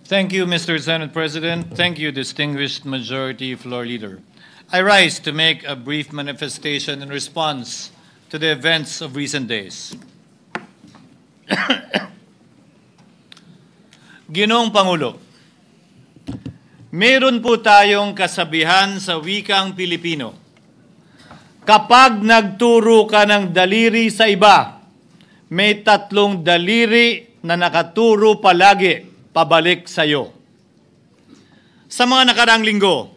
Thank you, Mr. Senate President. Thank you, distinguished Majority Floor Leader. I rise to make a brief manifestation in response to the events of recent days. Ginoong Pangulo, meron po tayong kasabihan sa wikang Pilipino. Kapag nagturo ka ng daliri sa iba, may tatlong daliri na nakaturo palagi pabalik sa iyo. Sa mga nakaraang linggo,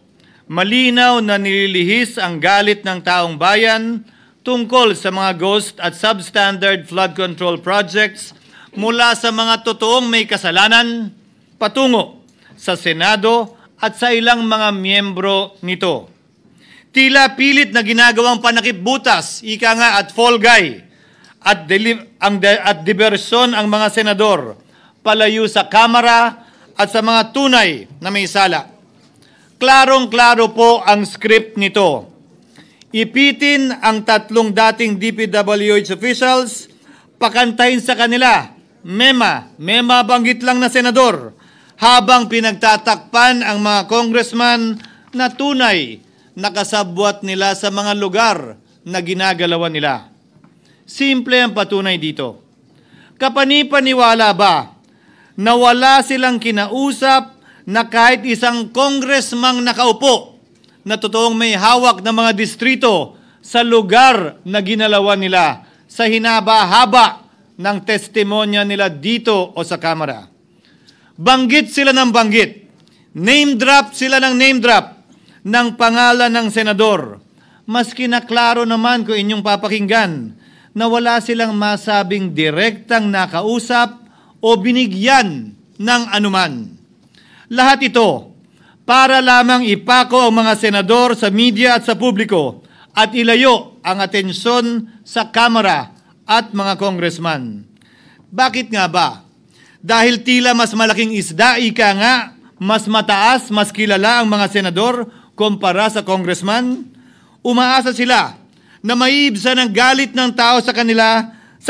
malinaw na nililihis ang galit ng taong bayan tungkol sa mga ghost at substandard flood control projects mula sa mga totoong may kasalanan patungo sa Senado at sa ilang mga miyembro nito. Tila pilit na ginagawang panakipbutas, ika nga at fall guy, at diversyon ang mga senador palayo sa Kamara at sa mga tunay na may sala. Klarong-klaro po ang script nito. Ipitin ang tatlong dating DPWH officials, pakantahin sa kanila, mema banggit lang na senador, habang pinagtatakpan ang mga congressman na tunay na kasabwat nila sa mga lugar na ginagalawan nila. Simple ang patunay dito. Kapanipaniwala ba na wala silang kinausap na kahit isang congressman nakaupo na totoong may hawak ng mga distrito sa lugar na ginalawan nila sa hinaba-haba ng testimonya nila dito o sa Kamara? Banggit sila ng banggit, name drop sila ng name drop ng pangalan ng senador. Maski na klaro naman kung inyong papakinggan na wala silang masabing direktang nakausap o binigyan ng anuman. Lahat ito para lamang ipako ang mga senador sa media at sa publiko at ilayo ang atensyon sa Kamara at mga congressman. Bakit nga ba? Dahil tila mas malaking isda, ika nga, mas mataas, mas kilala ang mga senador kumpara sa congressman? Umaasa sila na maiibsan ang galit ng tao sa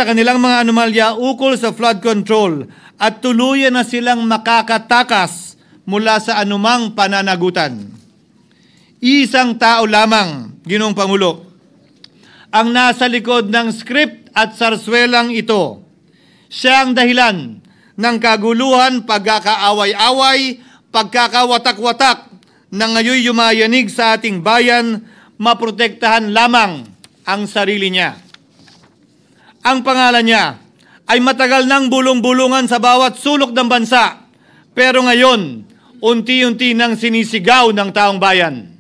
kanilang mga anomalya ukol sa flood control at tuluyan na silang makakatakas mula sa anumang pananagutan. Isang tao lamang, Ginoong Pangulo, ang nasa likod ng script at sarswelang ito. Siya ang dahilan ng kaguluhan, pagkakaaway-away, pagkakawatak-watak na ngayon yumayanig sa ating bayan, maprotektahan lamang ang sarili niya. Ang pangalan niya ay matagal nang bulong-bulungan sa bawat sulok ng bansa, pero ngayon, unti-unti nang sinisigaw ng taong bayan.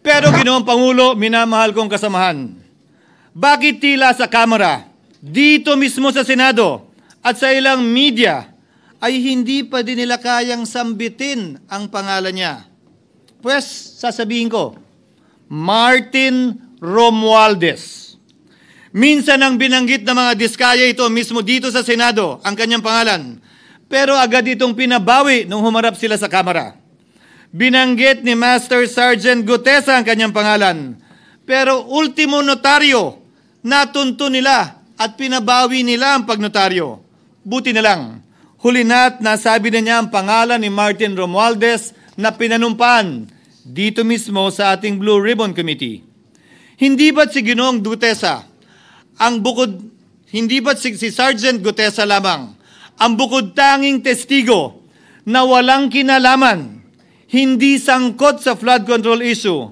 Pero Ginoong Pangulo, minamahal kong kasamahan, bakit tila sa Kamara, dito mismo sa Senado at sa ilang media ay hindi pa din nila kayang sambitin ang pangalan niya? Pues, sasabihin ko, Martin Romualdez. Minsan ang binanggit ng mga diskaya ito mismo dito sa Senado, ang kanyang pangalan. Pero agad itong pinabawi nung humarap sila sa Kamara. Binanggit ni Master Sergeant Gutesa ang kanyang pangalan. Pero ultimo notaryo, natunto nila at pinabawi nila ang pagnotaryo. Buti na lang, huli na't nasabi na niya ang pangalan ni Martin Romualdez na pinanumpan dito mismo sa ating Blue Ribbon Committee. Hindi ba't si Ginoong Gutesa hindi ba't si Sergeant Gutesa lamang ang bukod tanging testigo na walang kinalaman, hindi sangkot sa flood control issue,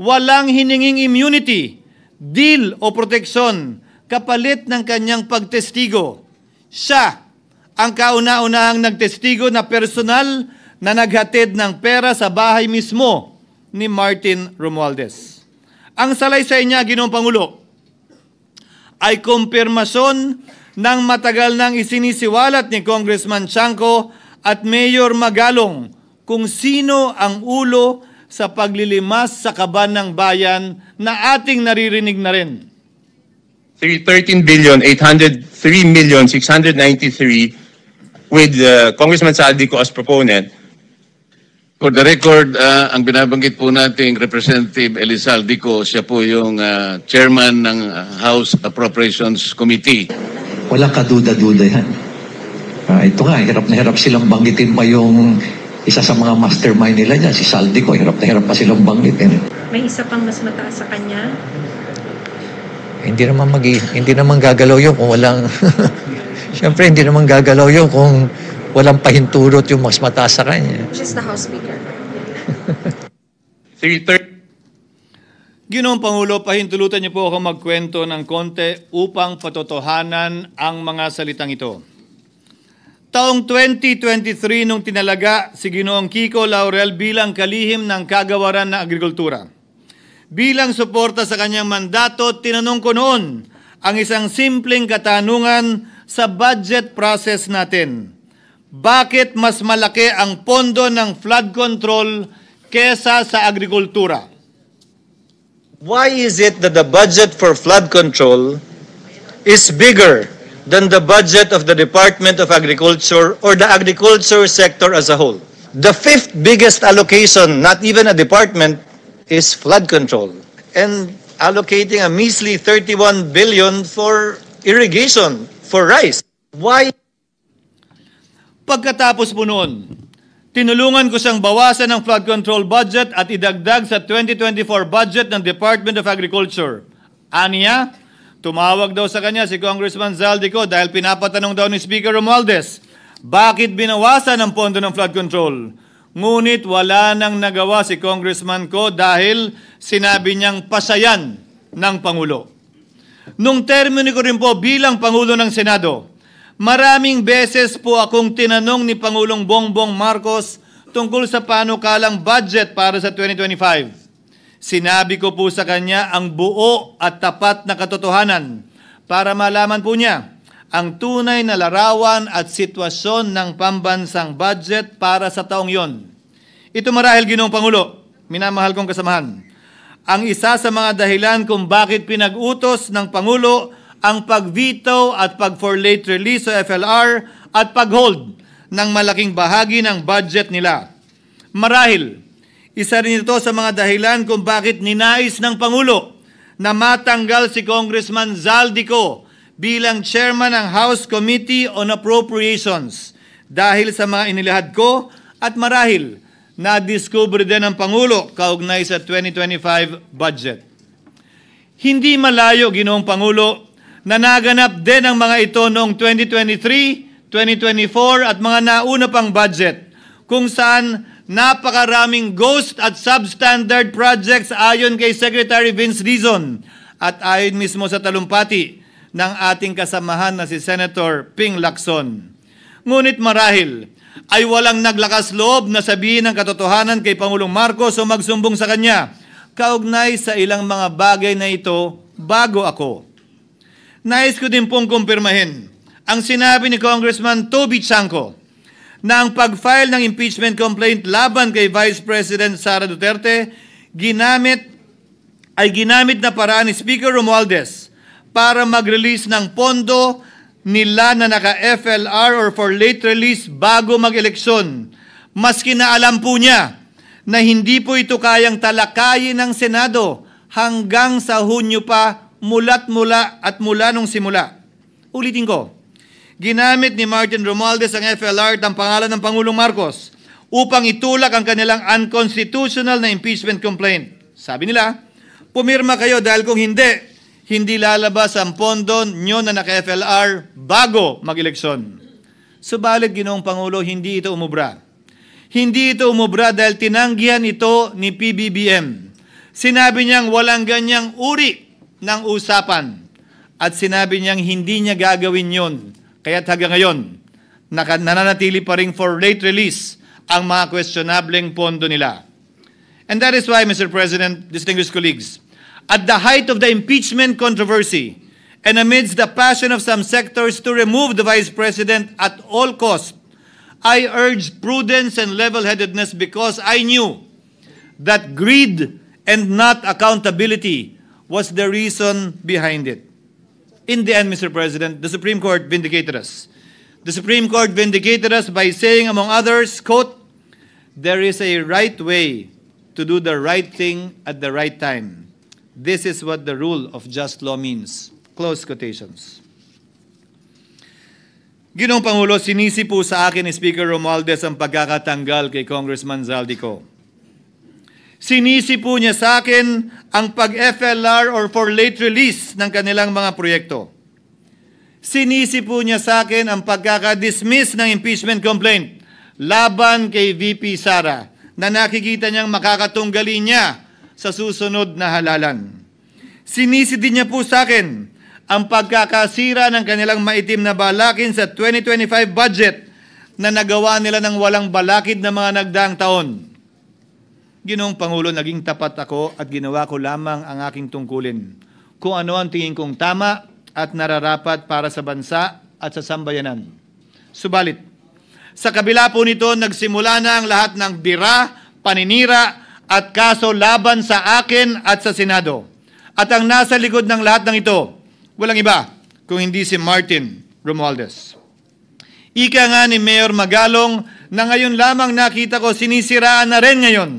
walang hininging immunity, deal o proteksyon kapalit ng kanyang pagtestigo? Siya ang kauna-unahang nagtestigo na personal na naghatid ng pera sa bahay mismo ni Martin Romualdez. Ang salaysay niya, Ginoong Pangulo, ay kumpirmasyon ng matagal nang isinisiwalat ni Congressman Chanco at Mayor Magalong kung sino ang ulo sa paglilimas sa kaban ng bayan na ating naririnig na rin. 13,803,693 with Congressman Saldico as proponent. For the record, ang binabanggit po nating Representative Elizaldico, siya po yung chairman ng House Appropriations Committee. Walang kaduda-duda yan. Ito nga, hirap na hirap silang banggitin pa yung isa sa mga mastermind nila dyan, si Saldico, hirap na hirap pa silang banggitin. May isa pang mas mataas sa kanya? Hindi naman gagalaw yun kung walang... Siyempre, hindi naman gagalaw yun kung walang pahintulot yung mas mataas sa kanya. Just the House Speaker. Ginoong Pangulo, pahintulutan niyo po ako magkwento ng konti upang patotohanan ang mga salitang ito. Taong 2023 nung tinalaga si Ginoong Kiko Laurel bilang kalihim ng kagawaran ng agrikultura. Bilang suporta sa kanyang mandato, tinanong ko noon ang isang simpleng katanungan sa budget process natin. Bakit mas malaki ang pondo ng flood control kesa sa agrikultura? Why is it that the budget for flood control is bigger than the budget of the Department of Agriculture or the agriculture sector as a whole? The fifth biggest allocation, not even a department, is flood control. And allocating a measly 31 billion for irrigation, for rice. Why? Pagkatapos po noon, tinulungan ko siyang bawasan ang flood control budget at idagdag sa 2024 budget ng Department of Agriculture. Aniya, tumawag daw sa kanya si Congressman Zaldico dahil pinapatanong daw ni Speaker Romualdez, bakit binawasan ang pondo ng flood control? Ngunit wala nang nagawa si Congressman ko dahil sinabi niyang pasayan ng Pangulo. Nung termino ko rin po bilang Pangulo ng Senado, maraming beses po akong tinanong ni Pangulong Bongbong Marcos tungkol sa panukalang budget para sa 2025. Sinabi ko po sa kanya ang buo at tapat na katotohanan para malaman po niya ang tunay na larawan at sitwasyon ng pambansang budget para sa taong yon. Ito marahil, Ginoong Pangulo, minamahal kong kasamahan, ang isa sa mga dahilan kung bakit pinag-utos ng Pangulo ang pag-veto at pag-for late release o FLR at pag-hold ng malaking bahagi ng budget nila. Marahil, isa rin ito sa mga dahilan kung bakit ninais ng Pangulo na matanggal si Congressman Zaldico bilang chairman ng House Committee on Appropriations dahil sa mga inilahad ko at marahil na-discover din ng Pangulo kaugnay sa 2025 budget. Hindi malayo, Ginoong Pangulo, na naganap din ang mga ito noong 2023, 2024 at mga nauna pang budget kung saan napakaraming ghost at substandard projects ayon kay Secretary Vince Dizon at ayon mismo sa talumpati ng ating kasamahan na si Senator Ping Lacson. Ngunit marahil ay walang naglakas loob na sabihin ang katotohanan kay Pangulong Marcos o magsumbong sa kanya kaugnay sa ilang mga bagay na ito bago ako. Nais ko din pong kumpirmahin ang sinabi ni Congressman Toby Chanco na ang pag-file ng impeachment complaint laban kay Vice President Sara Duterte ginamit na paraan ni Speaker Romualdez para mag-release ng pondo nila na naka-FLR or for late release bago mag-eleksyon. Maski na alam po niya na hindi po ito kayang talakayin ng Senado hanggang sa Hunyo pa mula nung simula. Ulitin ko, ginamit ni Martin Romualdez ang FLR at ang pangalan ng Pangulong Marcos upang itulak ang kanilang unconstitutional na impeachment complaint. Sabi nila, pumirma kayo dahil kung hindi lalabas ang pondo nyo na naka-FLR bago mag-eleksyon. Subalit, Ginoong Pangulo, hindi ito umubra. Hindi ito umubra dahil tinanggihan ito ni PBBM. Sinabi niyang walang ganyang uri ng usapan at sinabi niyang hindi niya gagawin yon. Kaya't hanggang ngayon, nananatili pa rin for late release ang mga questionableng pondo nila. And that is why, Mr. President, distinguished colleagues, at the height of the impeachment controversy and amidst the passion of some sectors to remove the Vice President at all costs, I urged prudence and level-headedness because I knew that greed and not accountability was the reason behind it. In the end, Mr. President, the Supreme Court vindicated us. The Supreme Court vindicated us by saying, among others, quote, "There is a right way to do the right thing at the right time. This is what the rule of just law means." Close quotations. Ginoong Pangulo, sinisi po sa akin ni Speaker Romualdez ang pagkakatanggal kay Congressman Zaldico. Sinisi po niya sa akin ang pag-FLR or for late release ng kanilang mga proyekto. Sinisi po niya sa akin ang pagkaka-dismiss ng impeachment complaint laban kay VP Sara na nakikita niyang makakatunggali niya sa susunod na halalan. Sinisi din niya po sa akin ang pagkakasira ng kanilang maitim na balakin sa 2025 budget na nagawa nila ng walang balakid na mga nagdaang taon. Ginoong Pangulo, naging tapat ako at ginawa ko lamang ang aking tungkulin. Kung ano ang tingin kong tama at nararapat para sa bansa at sa sambayanan. Subalit, sa kabila po nito, nagsimula na ang lahat ng bira, paninira at kaso laban sa akin at sa Senado. At ang nasa likod ng lahat ng ito, walang iba kung hindi si Martin Romualdez. Ika nga ni Mayor Magalong na ngayon lamang nakita ko sinisiraan na rin ngayon.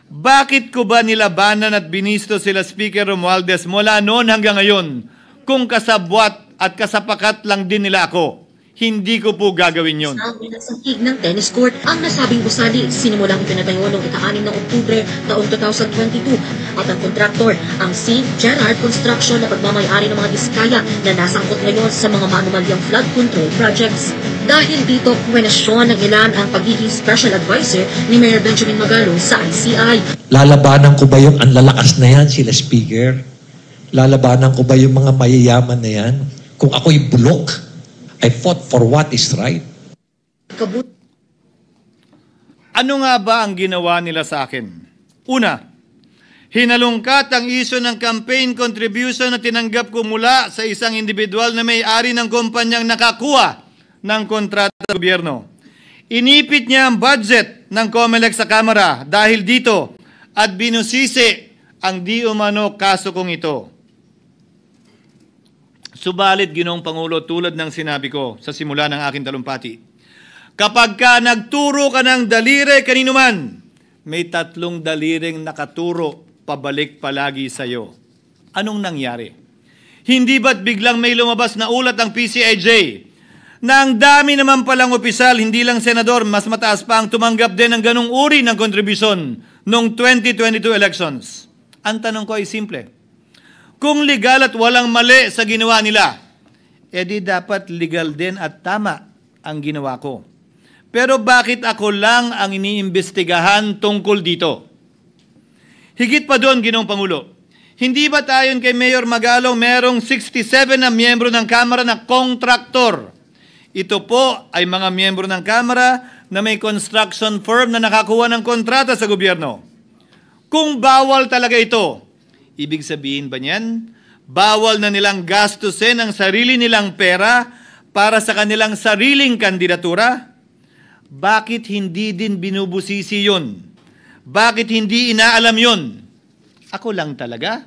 Bakit ko ba nilabanan at binisto sila Speaker Romualdez mula noon hanggang ngayon kung kasabwat at kasapakat lang din nila ako? Hindi ko po gagawin yon. Sa sahig ng tennis court, ang nasabing gusali, sinimulang pinatayo noong ika-6 ng Oktubre taong 2022 at ang kontraktor, ang St. Gerard Construction na pagmamayari ng mga diskaya na nasangkot ngayon sa mga maanumalyang flood control projects. Dahil dito, kwenasyon ng ilan ang pagiging special advisor ni Mayor Benjamin Magalong sa ICI. Lalabanan ko ba yung anlalakas na yan, sila Speaker? Lalabanan ko ba yung mga mayayaman na yan? Kung ako'y bulok, I fought for what is right. Ano nga ba ang ginawa nila sa akin? Una, hinalungkat ang isyu ng campaign contribution na tinanggap ko mula sa isang individual na may-ari ng kumpanyang nakakuha ng kontrata sa gobyerno. Inipit niya ang budget ng COMELEC sa Kamara dahil dito at binusisi ang di umano kaso kong ito. Subalit, Ginoong Pangulo, tulad ng sinabi ko sa simula ng aking talumpati, kapag ka nagturo ka ng daliri kanino man, may 3 daliring nakaturo pabalik palagi sa iyo. Anong nangyari? Hindi ba't biglang may lumabas na ulat ang PCIJ na ang dami naman palang opisyal, hindi lang senador, mas mataas pa ang tumanggap din ng ganung uri ng kontribusyon noong 2022 elections? Ang tanong ko ay simple. Kung legal at walang mali sa ginawa nila, edi dapat legal din at tama ang ginawa ko. Pero bakit ako lang ang iniimbestigahan tungkol dito? Higit pa doon, Ginoong Pangulo, hindi ba tayon kay Mayor Magalong merong 67 na miyembro ng Kamara na kontraktor? Ito po ay mga miyembro ng Kamara na may construction firm na nakakuha ng kontrata sa gobyerno. Kung bawal talaga ito, ibig sabihin ba niyan, bawal na nilang gastusin ang sarili nilang pera para sa kanilang sariling kandidatura? Bakit hindi din binubusisi yun? Bakit hindi inaalam yun? Ako lang talaga?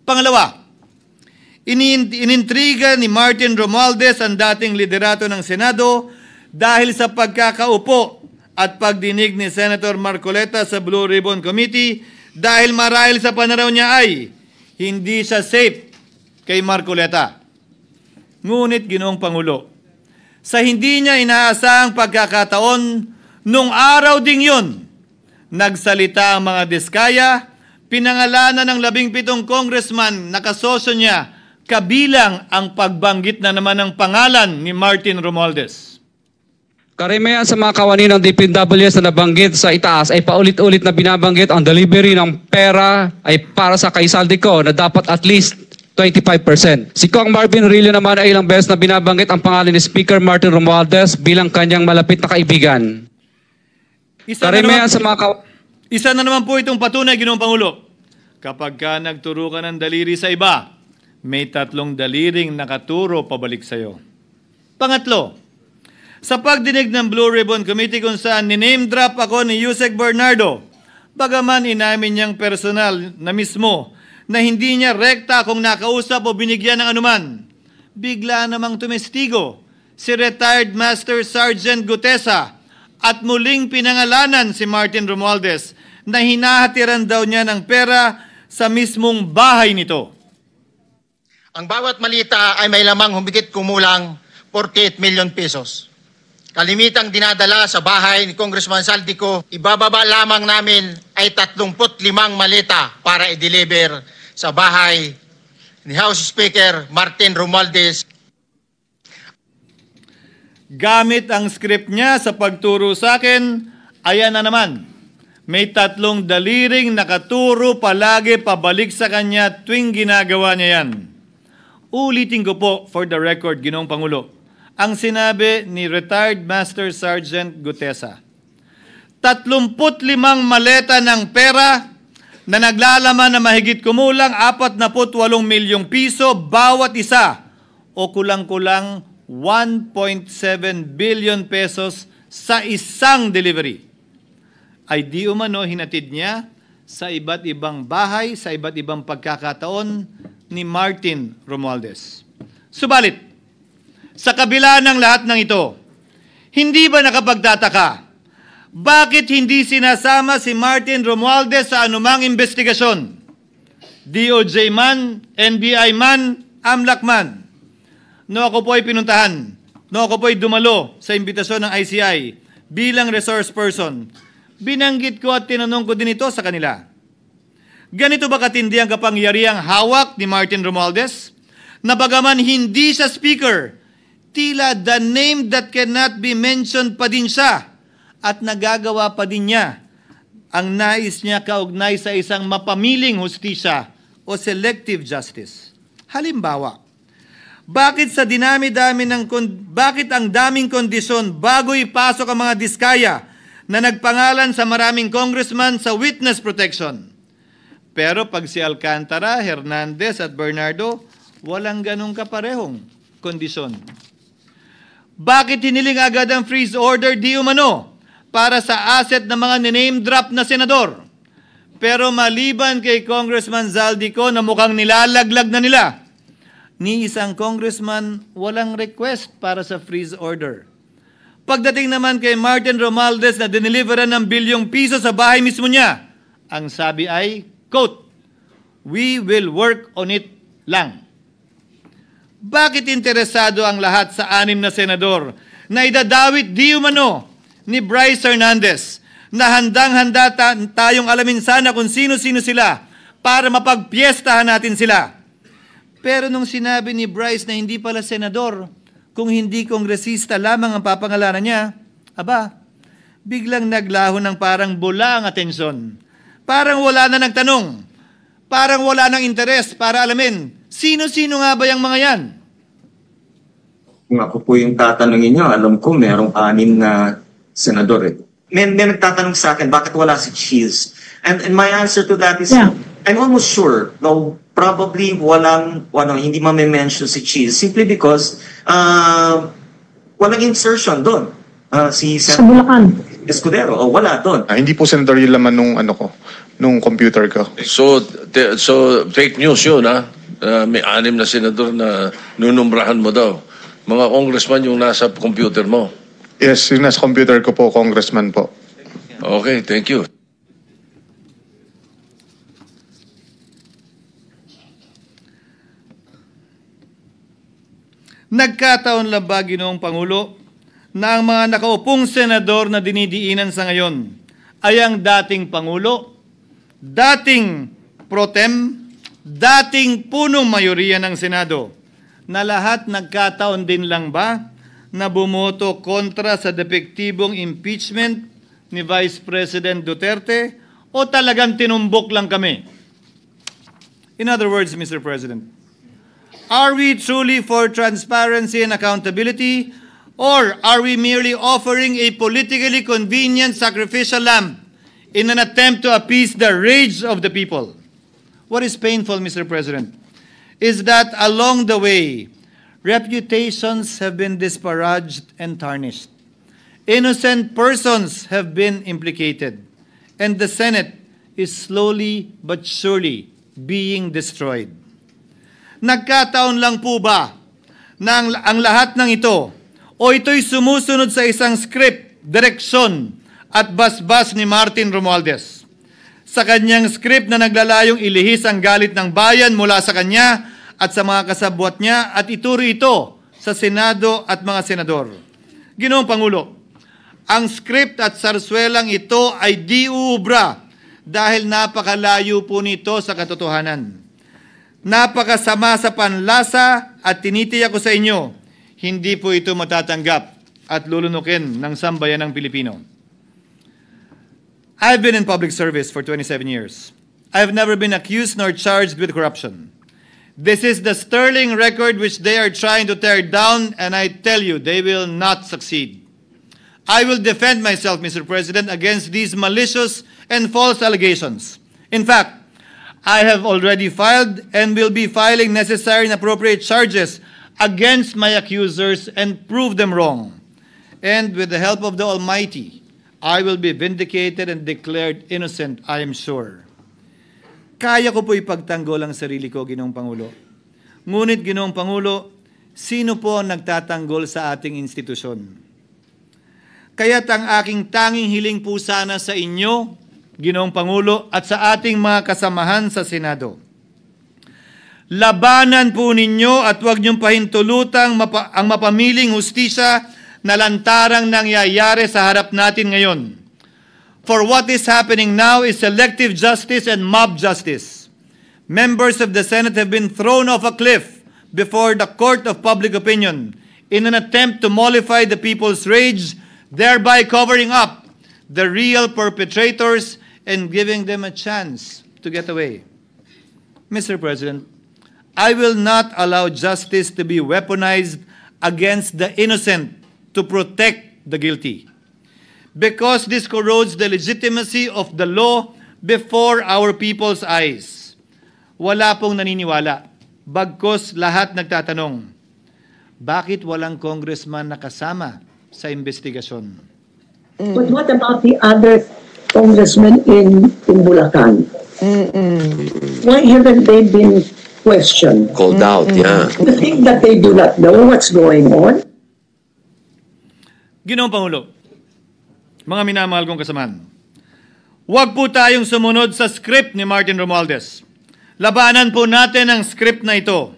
Pangalawa, inintriga ni Martin Romualdez ang dating liderato ng Senado dahil sa pagkakaupo at pagdinig ni Senator Marcoleta sa Blue Ribbon Committee dahil marahil sa pananaw niya ay hindi siya safe kay Marcoleta. Ngunit, Ginoong Pangulo, sa hindi niya inaasahang pagkakataon, nung araw ding yun, nagsalita ang mga diskaya, pinangalanan ng 17 congressman na kasosyo niya, kabilang ang pagbanggit na naman ng pangalan ni Martin Romualdez. Karamihan sa mga kawani ng DPWH na nabanggit sa itaas ay paulit-ulit na binabanggit ang delivery ng pera ay para sa kay Zaldico na dapat at least 25%. Si Kong Marvin Rillo naman ay ilang beses na binabanggit ang pangalan ni Speaker Martin Romualdez bilang kanyang malapit na kaibigan. Isa na naman po itong patunay, Ginoong Pangulo. Kapag ka nagturo ka ng daliri sa iba, may 3 daliring nakaturo pabalik sa iyo. Pangatlo, sa pagdinig ng Blue Ribbon Committee kung saan niname drop ako ni Yusek Bernardo, bagaman inamin niyang personal na mismo na hindi niya rekta kung nakausap o binigyan ng anuman, bigla namang tumestigo si retired Master Sergeant Gutesa at muling pinangalanan si Martin Romualdez na hinahatiran daw niya ng pera sa mismong bahay nito. Ang bawat malita ay may lamang humigit kumulang 48 million pesos. Kalimitang dinadala sa bahay ni Congressman Saldico, ibababa lamang namin ay 35 maleta para i-deliver sa bahay ni House Speaker Martin Romualdez. Gamit ang script niya sa pagturo sa akin, ayan na naman. May 3 daliring nakaturo palagi pabalik sa kanya tuwing ginagawa niya yan. Ulitin ko po for the record, Ginoong Pangulo, ang sinabi ni retired Master Sergeant Gutesa. 35 maleta ng pera na naglalaman na mahigit kumulang 48 milyong piso bawat isa o kulang-kulang 1.7 billion pesos sa isang delivery. Ay di umano hinatid niya sa iba't ibang bahay, sa iba't ibang pagkakataon ni Martin Romualdez. Subalit, sa kabila ng lahat ng ito, hindi ba nakapagtataka? Bakit hindi sinasama si Martin Romualdez sa anumang investigasyon? DOJ man, NBI man, AMLAC man. No ako po ay pinuntahan, no ako po ay dumalo sa imbitasyon ng ICI bilang resource person, binanggit ko at tinanong ko din ito sa kanila. Ganito ba katindi ang kapangyarihang hawak ni Martin Romualdez? Na bagaman hindi siya speaker, tila the name that cannot be mentioned pa din siya at nagagawa pa din niya ang nais niya kaugnay sa isang mapamiling hustisya o selective justice. Halimbawa, bakit ang daming kondisyon bago ipasok ang mga diskaya na nagpangalan sa maraming congressman sa witness protection? Pero pag si Alcantara, Hernandez at Bernardo, walang ganong kaparehong kondisyon. Bakit hiniling agad ang freeze order di umano para sa asset ng mga name drop na senador? Pero maliban kay Congressman Zaldico na mukhang nilalaglag na nila, ni isang congressman walang request para sa freeze order. Pagdating naman kay Martin Romualdez na dineliveran ng bilyong piso sa bahay mismo niya, ang sabi ay, quote, "We will work on it lang." Bakit interesado ang lahat sa 6 na senador na idadawit di umano ni Bryce Hernandez na handang-handa tayong alamin sana kung sino-sino sila para mapagpiestahan natin sila? Pero nung sinabi ni Bryce na hindi pala senador, kung hindi kongresista lamang ang papangalanan niya, aba, biglang naglaho ng parang bula ang atensyon. Parang wala na nagtanong. Parang wala nang interes para alamin, sino-sino nga ba yung mga yan? Kung ako po yung tatanungin nyo, alam ko merong 6 na senador eh. May nagtatanong sa akin, bakit wala si Cheese? And my answer to that is, I'm almost sure, no, probably hindi ma-mention si Cheese simply because walang insertion doon. Si Sa Bulacan. Escudero, wala doon. Hindi po senador yung laman nung computer ko. So fake news yun, ha? May 6 na senador na nunumbrahan mo daw. Mga congressman yung nasa computer mo. Yes, yung nasa computer ko po, congressman po. Okay, thank you. Nagkataon lang ba, Ginoong Pangulo, na ang mga nakaupong senador na dinidiinan sa ngayon ay ang dating Pangulo, dating pro tem, dating punong mayoriya ng Senado, na lahat nagkataon din lang ba na bumoto kontra sa depektibong impeachment ni Vice President Duterte o talagang tinumbok lang kami? In other words, Mr. President, are we truly for transparency and accountability, or are we merely offering a politically convenient sacrificial lamb in an attempt to appease the rage of the people? What is painful, Mr. President, is that along the way, reputations have been disparaged and tarnished. Innocent persons have been implicated, and the Senate is slowly but surely being destroyed. Nagkataon lang po ba na ang lahat ng ito O ito'y sumusunod sa isang script, direksyon at basbas ni Martin Romualdez? Sa kanyang script na naglalayong ilihis ang galit ng bayan mula sa kanya at sa mga kasabwat niya at ituro ito sa Senado at mga senador. Ginoong Pangulo, ang script at sarswelang ito ay di uubra dahil napakalayo po nito sa katotohanan. Napakasama sa panlasa at tinitiyak ko sa inyo, hindi po ito matatanggap at lulunukin ng sambayanang Pilipino. I've been in public service for 27 years. I've never been accused nor charged with corruption. This is the sterling record which they are trying to tear down, and I tell you, they will not succeed. I will defend myself, Mr. President, against these malicious and false allegations. In fact, I have already filed and will be filing necessary and appropriate charges against my accusers and prove them wrong. And with the help of the Almighty, I will be vindicated and declared innocent, I am sure. Kaya ko po ipagtanggol ang sarili ko, Ginoong Pangulo. Ngunit, Ginoong Pangulo, sino po ang nagtatanggol sa ating institusyon? Kaya't ang aking tanging hiling po sana sa inyo, Ginoong Pangulo, at sa ating mga kasamahan sa Senado. Labanan po ninyo at huwag niyong pahintulutang ang mapamiling hustisya na lantarang nangyayari sa harap natin ngayon. For what is happening now is selective justice and mob justice. Members of the Senate have been thrown off a cliff before the court of public opinion in an attempt to mollify the people's rage, thereby covering up the real perpetrators and giving them a chance to get away. Mr. President, I will not allow justice to be weaponized against the innocent to protect the guilty. Because this corrodes the legitimacy of the law before our people's eyes. Wala pong naniniwala. Bagkus lahat nagtatanong, bakit walang congressman nakasama sa investigasyon? But what about the other congressmen in Bulacan? Why haven't they been questioned? Called out, yeah. You think that they do not know what's going on? Ginoong Pangulo, mga minamahal kong kasamahan, huwag po tayong sumunod sa script ni Martin Romualdez. Labanan po natin ang script na ito.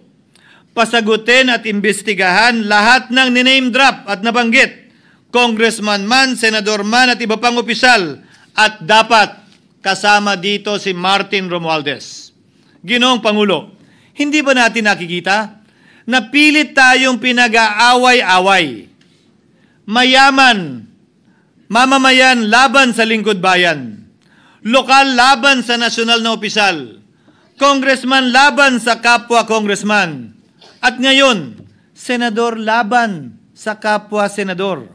Pasagutin at imbestigahan lahat ng niname drop at nabanggit, congressman man, senador man at iba pang opisyal, at dapat kasama dito si Martin Romualdez. Ginoong Pangulo, hindi ba natin nakikita na pilit tayong pinag-aaway-away? Mayaman, mamamayan laban sa lingkod bayan, lokal laban sa nasyonal na opisyal, congressman laban sa kapwa congressman, at ngayon, senador laban sa kapwa senador,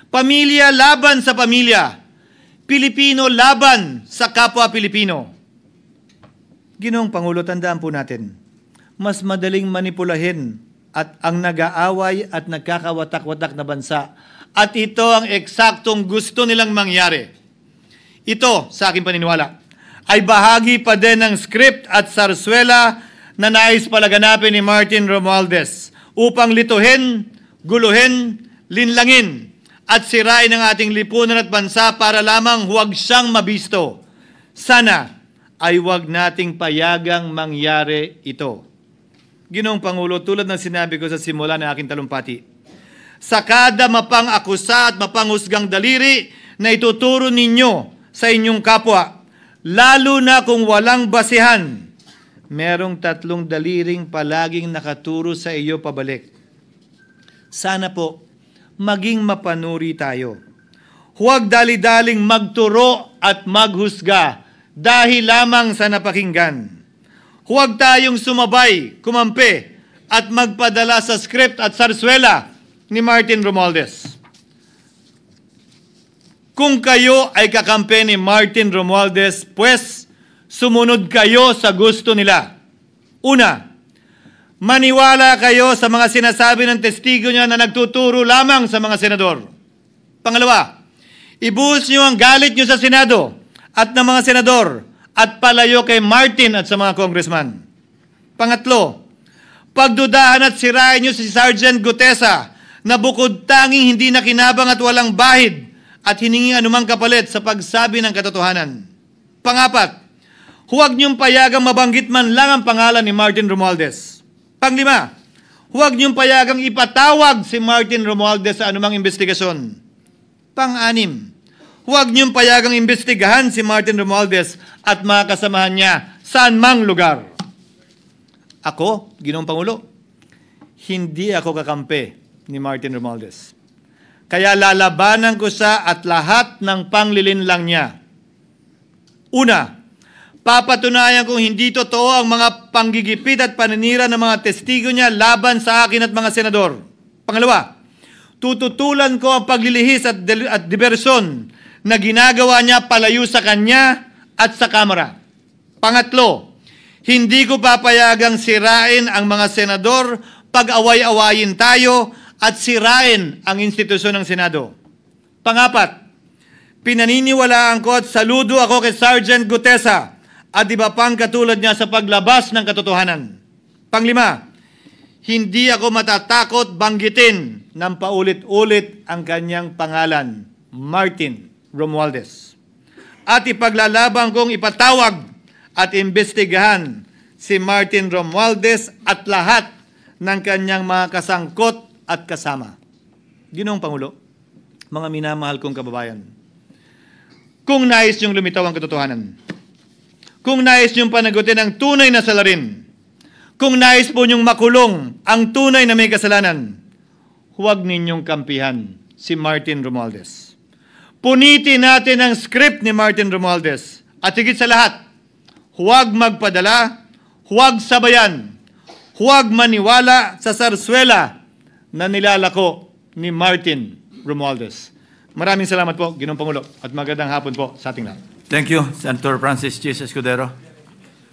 pamilya laban sa pamilya, Pilipino laban sa kapwa Pilipino. Ginoong Pangulo, tandaan po natin, mas madaling manipulahin at ang nag-aaway at nagkakawatak-watak na bansa. At ito ang eksaktong gusto nilang mangyari. Ito, sa aking paniniwala, ay bahagi pa din ng script at sarswela na nais palaganapin ni Martin Romualdez upang lituhin, guluhin, linlangin, at sirain ang ating lipunan at bansa para lamang huwag siyang mabisto. Sana ay huwag nating payagang mangyari ito. Ginoong Pangulo, tulad ng sinabi ko sa simula ng aking talumpati, sa kada mapang-akusa at mapanghusgang daliri na ituturo ninyo sa inyong kapwa, lalo na kung walang basihan, merong 3 daliring palaging nakaturo sa iyo pabalik. Sana po, maging mapanuri tayo. Huwag dali-daling magturo at maghusga dahil lamang sa napakinggan. Huwag tayong sumabay, kumampi, at magpadala sa script at sarswela ni Martin Romualdez. Kung kayo ay kakampi ni Martin Romualdez, pues sumunod kayo sa gusto nila. Una, maniwala kayo sa mga sinasabi ng testigo niya na nagtuturo lamang sa mga senador. Pangalawa, ibuhos niyo ang galit niyo sa Senado at ng mga senador at palayo kay Martin at sa mga congressman. Pangatlo, pagdudahan at sirain niyo si Sergeant Gutesa na bukod tanging hindi nakinabang at walang bahid at hiningi anumang kapalit sa pagsabi ng katotohanan. Pangapat, huwag niyong payagang mabanggit man lang ang pangalan ni Martin Romualdez. Panglima, huwag niyong payagang ipatawag si Martin Romualdez sa anumang investigasyon. Pang-anim, huwag niyong payagang imbestigahan si Martin Romualdez at mga kasamahan niya saan mang lugar. Ako, Ginoong Pangulo, hindi ako kakampi ni Martin Romualdez. Kaya lalabanan ko siya at lahat ng panglilinlang niya. Una, papatunayan kong hindi totoo ang mga panggigipit at paninira ng mga testigo niya laban sa akin at mga senador. Pangalawa, tututulan ko ang paglilihis at diversyon na ginagawa niya palayo sa kanya at sa Kamara. Pangatlo, hindi ko papayagang sirain ang mga senador pag-away-awayin tayo at sirain ang institusyon ng Senado. Pangapat, pinaniniwalaan ko at saludo ako kay Sergeant Gutesa at iba pang katulad niya sa paglabas ng katotohanan. Panglima, hindi ako matatakot banggitin ng paulit-ulit ang kanyang pangalan, Martin Romualdez. At ipaglalaban kong ipatawag at imbestigahan si Martin Romualdez at lahat ng kanyang mga kasangkot at kasama. Ginoong Pangulo, mga minamahal kong kababayan, kung nais niyong lumitaw ang katotohanan, kung nais niyong panagutin ang tunay na salarin, kung nais po niyong makulong ang tunay na may kasalanan, huwag ninyong kampihan si Martin Romualdez. Punitin natin ang script ni Martin Romualdez at higit sa lahat, huwag magpadala, huwag sabayan, huwag maniwala sa sarswela na nilalako ni Martin Romualdez. Maraming salamat po, Ginoong Pangulo, at magandang hapon po sa ating lahat. Thank you, Senator Francis Chis Escudero.